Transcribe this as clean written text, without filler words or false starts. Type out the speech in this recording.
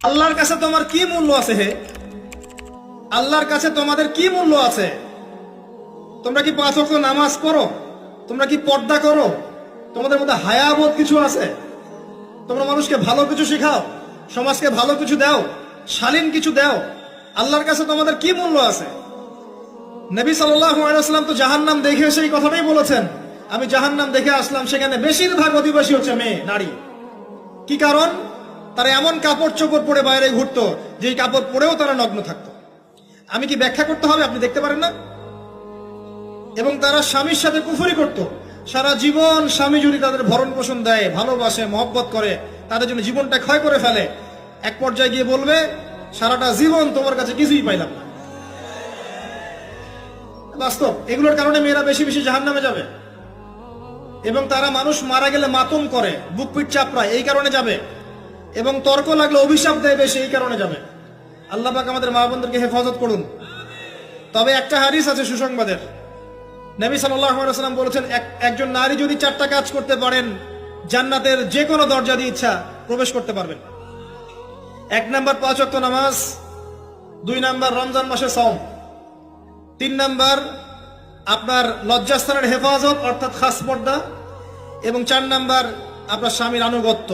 আল্লাহর কাছে তোমার কি মূল্য আছে? হে আল্লাহর কাছে তোমাদের কি মূল্য আছে? তোমরা কি 5 ওয়াক্ত নামাজ পড়ো? তোমরা কি পর্দা করো? তোমাদের মধ্যে হায়াবোধ কিছু আছে? তোমরা মানুষকে ভালো কিছু শেখাও, সমাজকে ভালো কিছু দাও, শালীন কিছু দাও। আল্লাহর কাছে তোমাদের কি মূল্য আছে? নবী সাল্লাল্লাহু আলাইহি ওয়াসাল্লাম তো জাহান্নাম দেখে সেই কথাটাই বলেছেন, আমি জাহান্নাম দেখে আসলাম, সেখানে বেশিরভাগ অধিবাসী হচ্ছে মেয়ে, নারী। কি কারণ? তারা এমন কাপড় চোপড় পরে বাইরে ঘুরতো, যেই কাপড় পরেও তারা নগ্ন থাকতো। আমি কি ব্যাখ্যা করতে হবে? আপনি দেখতে পারেন না? এবং তারা স্বামীর সাথে কুফরি করত। সারা জীবন স্বামী যদি তাদের ভরণ পোষণ দেয়, ভালোবাসে, মহব্বত করে, তাদের জন্য জীবনটা ক্ষয় করে ফেলে, এক পর্যায়ে গিয়ে বলবে সারাটা জীবন তোমার কাছে কিছুই পাইলাম না। বাস্তব। এগুলোর কারণে মেয়েরা বেশি বেশি জাহান্নামে যাবে। এবং তারা মানুষ মারা গেলে মাতম করে, বুক পিঠ চাপড়ায়, এই কারণে যাবে। এবং তর্ক লাগলে অভিশাপ দেয় বেশি, এই কারণে যাবে। আল্লাহ পাক আমাদের মা বোনদেরকে হেফাজত করুন। তবে একটা হাদিস আছে সুসংবাদের। নবী সাল্লাল্লাহু আলাইহি ওয়াসাল্লাম বলেছেন, একজন নারী যদি 4টা কাজ করতে পারেন, জান্নাতের যে কোনো দরজা দিয়ে ইচ্ছা প্রবেশ করতে পারবেন। 1 নাম্বার 5 ওয়াক্ত নামাজ, 2 নাম্বার রমজান মাসে সওম, 3 নাম্বার আপনার লজ্জাস্থানের হেফাজত অর্থাৎ খাস পর্দা, এবং 4 নাম্বার আপনার স্বামীর আনুগত্য।